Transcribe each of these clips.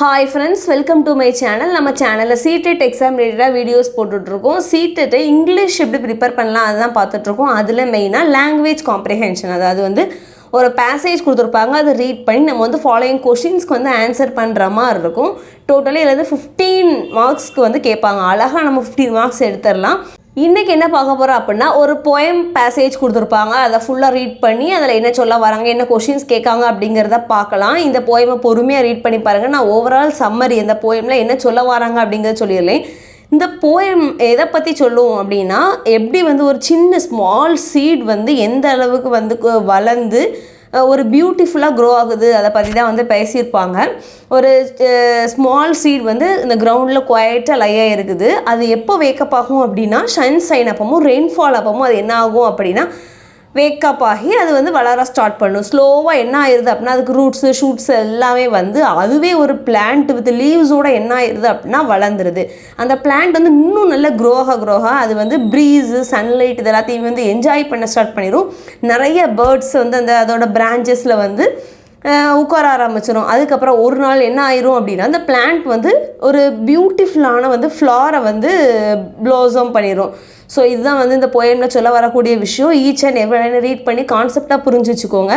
Hi friends, welcome to my channel. நம்ம சேனல்ல CTET exam ரிலேட்டடாக வீடியோஸ் போட்டுட்ருக்கோம். CTET இங்கிலீஷ் எப்படி ப்ரிப்பேர் பண்ணலாம் அதுதான் பார்த்துட்ருக்கோம். அதில் மெயினாக லாங்குவேஜ் காம்ப்ரிஹென்ஷன், அதாவது வந்து ஒரு பேசேஜ் கொடுத்துருப்பாங்க, அதை ரீட் பண்ணி நம்ம வந்து ஃபாலோயிங் கொஷின்ஸ்க்கு வந்து ஆன்சர் பண்ணுற மாதிரி இருக்கும். டோட்டலி இதில் 15 மார்க்ஸ்க்கு வந்து கேட்பாங்க. அழகாக நம்ம 15 மார்க்ஸ் எடுத்துடலாம். இன்றைக்கி என்ன பார்க்க போகிறோம் அப்படின்னா, ஒரு போயம் பேசேஜ் கொடுத்துருப்பாங்க, அதை ஃபுல்லாக ரீட் பண்ணி அதில் என்ன சொல்ல வராங்க, என்ன கொஷின்ஸ் கேட்காங்க அப்படிங்கிறத பார்க்கலாம். இந்த போயமை பொறுமையாக ரீட் பண்ணி பாருங்கள். நான் ஓவரால் சம்மரி இந்த போயமில் என்ன சொல்ல வராங்க அப்படிங்கிறத சொல்லிடலேன். இந்த போயம் எதை பற்றி சொல்லுவோம் அப்படின்னா, எப்படி வந்து ஒரு சின்ன ஸ்மால் சீட் வந்து எந்த அளவுக்கு வந்து வளர்ந்து ஒரு பியூட்டிஃபுல்லாக க்ரோ ஆகுது, அதை பற்றி தான் வந்து பேசியிருப்பாங்க. ஒரு ஸ்மால் சீட் வந்து இந்த கிரவுண்டில் குவைட்டாக லையாக இருக்குது. அது எப்போ வேக்கப் ஆகும் அப்படின்னா, சன்ஷைன் அப்பவும் ரெயின்ஃபால் அப்பவும் அது என்ன ஆகும் அப்படின்னா வேக்கப் ஆகி அது வந்து வளர ஸ்டார்ட் பண்ணும். ஸ்லோவாக என்ன ஆயிடுது அப்படின்னா, அதுக்கு ரூட்ஸு ஷூட்ஸ் எல்லாமே வந்து அதுவே ஒரு பிளான்ட் வித் லீவ்ஸோடு என்ன ஆயிடுது அப்படின்னா வளர்ந்துருது. அந்த பிளான்ட் வந்து இன்னும் நல்லா க்ரோஹாக அது வந்து ப்ரீஸு சன்லைட் இது எல்லாத்தையும் வந்து என்ஜாய் பண்ண ஸ்டார்ட் பண்ணிடும். நிறைய பேர்ட்ஸ் வந்து அதோட பிரான்ச்சஸில் வந்து உட்கார ஆரம்பிச்சிடும். அதுக்கப்புறம் ஒரு நாள் என்ன ஆயிரும் அப்படின்னா, அந்த பிளான்ட் வந்து ஒரு பியூட்டிஃபுல்லான வந்து ஃப்ளாரை வந்து ப்ளோசம் பண்ணிடும். ஸோ இதுதான் வந்து இந்த போயமில் சொல்ல வரக்கூடிய விஷயம். ஈச் அண்ட் எவ்ரி ரீட் பண்ணி கான்செப்டாக புரிஞ்சு வச்சுக்கோங்க.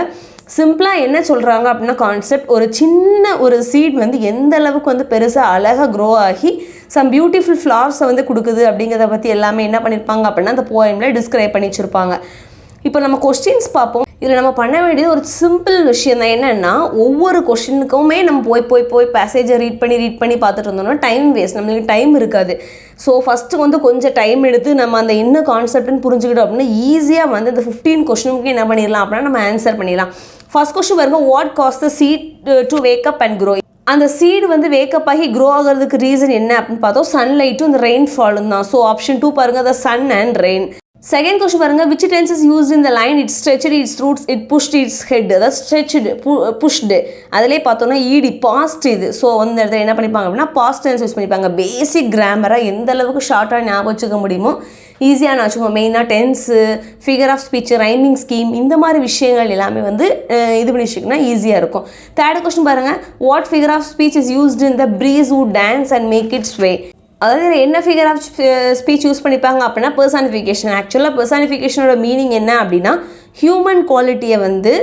சிம்பிளாக என்ன சொல்கிறாங்க அப்படின்னா, கான்செப்ட் ஒரு சின்ன ஒரு சீட் வந்து எந்த அளவுக்கு வந்து பெருசாக அழகாக க்ரோ ஆகி சம் பியூட்டிஃபுல் ஃப்ளவர்ஸை வந்து கொடுக்குது அப்படிங்கிறத பற்றி எல்லாமே என்ன பண்ணியிருப்பாங்க அப்படின்னா அந்த போயமில் டிஸ்கிரைப் பண்ணி வச்சுருப்பாங்க. இப்போ நம்ம கொஸ்டின்ஸ் பார்ப்போம். இதில் நம்ம பண்ண வேண்டியது ஒரு சிம்பிள் விஷயம் தான். என்னென்னா, ஒவ்வொரு கொஷினுக்குமே நம்ம போய் பேசேஜை ரீட் பண்ணி பார்த்துட்டு இருந்தோம்னா டைம் வேஸ்ட், நம்மளுக்கு டைம் இருக்காது. ஸோ ஃபஸ்ட்டு வந்து கொஞ்சம் டைம் எடுத்து நம்ம அந்த என்ன கான்செப்ட்னு புரிஞ்சுக்கிட்டோம் அப்படின்னா ஈஸியாக வந்து இந்த 15 கொஷினுக்கு என்ன பண்ணிடலாம் அப்படின்னா நம்ம ஆன்சர் பண்ணிடலாம். ஃபர்ஸ்ட் கொஸ்டின் பாருங்க, what cause the seed to wake up and grow. அந்த சீடு வந்து வேக்கப் ஆகி க்ரோ ஆகிறதுக்கு ரீசன் என்ன அப்படின்னு பார்த்தோம், சன்லைட்டும் இந்த ரெயின்ஃபாலும் தான். ஸோ ஆப்ஷன் 2 பாருங்கள், the sun and rain. Second question பாருங்கள், which tense is used in the line it stretched its roots it pushed its head. அதாவது ஸ்ட்ரெச்டு புஷ்டு அதிலே பார்த்தோன்னா ஈடி பாஸ்ட் இது. ஸோ அந்த இடத்துல என்ன பண்ணிப்பாங்க அப்படின்னா பாஸ்ட் டென்ஸ் யூஸ் பண்ணிப்பாங்க. பேசிக் கிராமராக எந்த அளவுக்கு ஷார்ட்டாக ஞாபகம் வச்சுக்க முடியுமோ ஈஸியாக நான் வச்சுக்கோங்க. மெயினாக tense, figure of speech, rhyming scheme இந்த மாதிரி விஷயங்கள் எல்லாமே வந்து இது பண்ணி வச்சுக்கினா ஈஸியாக இருக்கும். தேர்ட் கொஸ்டின் பாருங்கள், what figure of speech is used in the breeze would dance and make it sway. அதாவது என்ன ஃபிகர் ஆஃப் ஸ்பீச் யூஸ் பண்ணிப்பாங்க அப்படின்னா பர்சானிஃபிகேஷன். ஆக்சுவலாக பர்சானிஃபிகேஷனோட மீனிங் என்ன அப்படின்னா, ஹியூமன் குவாலிட்டியை வந்து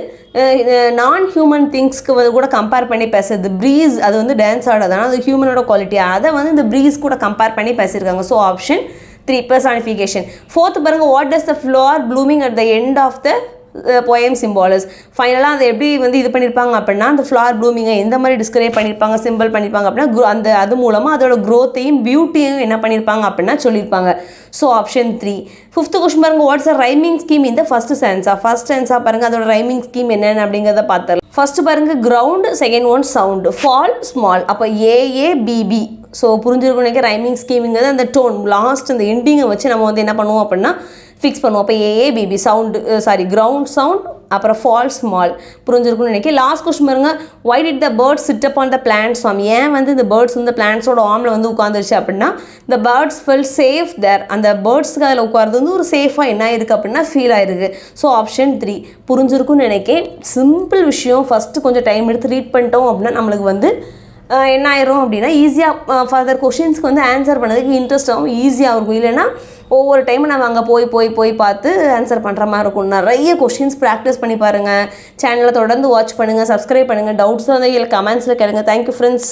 நான் ஹியூமன் திங்ஸ்க்கு வந்து கூட கம்பேர் பண்ணி பேசுறது. ப்ரீஸ் அது வந்து டான்ஸ் ஆடாதானா, அது ஹியூமனோட குவாலிட்டி, அதை வந்து இந்த ப்ரீஸ் கூட கம்பேர் பண்ணி பேசியிருக்காங்க. So option 3 personification. ஃபோர்த்து பாருங்கள், what does the flower blooming at the end of the poem symbolise. ஃபைனலாக அதை எப்படி வந்து இது பண்ணியிருப்பாங்க அப்படின்னா, அந்த ஃப்ளவர் ப்ளூமிங்கை எந்த மாதிரி டிஸ்கிரைப் பண்ணியிருப்பாங்க, சிம்பிள் பண்ணியிருப்பாங்க அப்படின்னா அது மூலமாக அதோட க்ரோத்தையும் பியூட்டியும் என்ன பண்ணியிருப்பாங்க அப்படின்னா சொல்லியிருப்பாங்க. So option 3. ஃபிஃப்த் கொஸ்டின் பாருங்கள், வாட்ஸ் அ ரைமிங் ஸ்கீம் இந்த ஃபர்ஸ்ட் சென்ஸா. ஃபர்ஸ்ட் சென்ஸாக பாருங்கள், அதோட ரைமிங் ஸ்கீம் என்னென்னு அப்படிங்கிறத பார்த்துடலாம். ஃபர்ஸ்ட் பாருங்கள், ground, second one sound, fall small, அப்போ ஏஏபிபி. ஸோ புரிஞ்சிருக்கும் நினைக்க ரைமிங் ஸ்கீமிங்கிறது அந்த டோன் லாஸ்ட் அந்த எண்டிங்கை வச்சு நம்ம வந்து என்ன பண்ணுவோம் அப்படின்னா ஃபிக்ஸ் பண்ணுவோம். அப்போ ஏஏபிபி சவுண்டு கிரவுண்ட் சவுண்ட், அப்புறம் ஃபால் ஸ்மால். புரிஞ்சிருக்கும்னு நினைக்கிறேன். லாஸ்ட் கொஸ்டின் பாருங்க, why did the birds sit up on the plants farm. ஏன் வந்து இந்த பேர்ட்ஸ் வந்து பிளான்ட்ஸோட ஆர்மில் வந்து உட்காந்துருச்சு அப்படின்னா இந்த பேர்ட்ஸ் ஃபெல் சேஃப் தேர். அந்த பேர்ட்ஸ்க்கு அதில் உட்கார்றது வந்து ஒரு சேஃபாக என்ன ஆயிருக்கு அப்படின்னா ஃபீல் ஆயிருக்கு. ஸோ ஆப்ஷன் 3 புரிஞ்சிருக்கும்னு நினைக்கிறேன். சிம்பிள் விஷயம். ஃபஸ்ட்டு கொஞ்சம் டைம் எடுத்து ரீட் பண்ணிட்டோம் அப்படின்னா நம்மளுக்கு வந்து என்ன ஆயிரும் அப்படின்னா ஈஸியாக ஃபர்தர் கொஷின்ஸ்க்கு வந்து ஆன்சர் பண்ணதுக்கு இன்ட்ரெஸ்ட்டாகவும் ஈஸியாக இருக்கும். இல்லைன்னா ஒவ்வொரு டைமும் நம்ம அங்கே போய் பார்த்து ஆன்சர் பண்ணுற மாதிரி இருக்கும். நிறைய கொஷின்ஸ் ப்ராக்டிஸ் பண்ணி பாருங்கள். சேனலை தொடர்ந்து வாட்ச் பண்ணுங்கள், சப்ஸ்கிரைப் பண்ணுங்கள். டவுட்ஸ் வந்து கமெண்ட்ஸில் கேளுங்க. Thank you friends.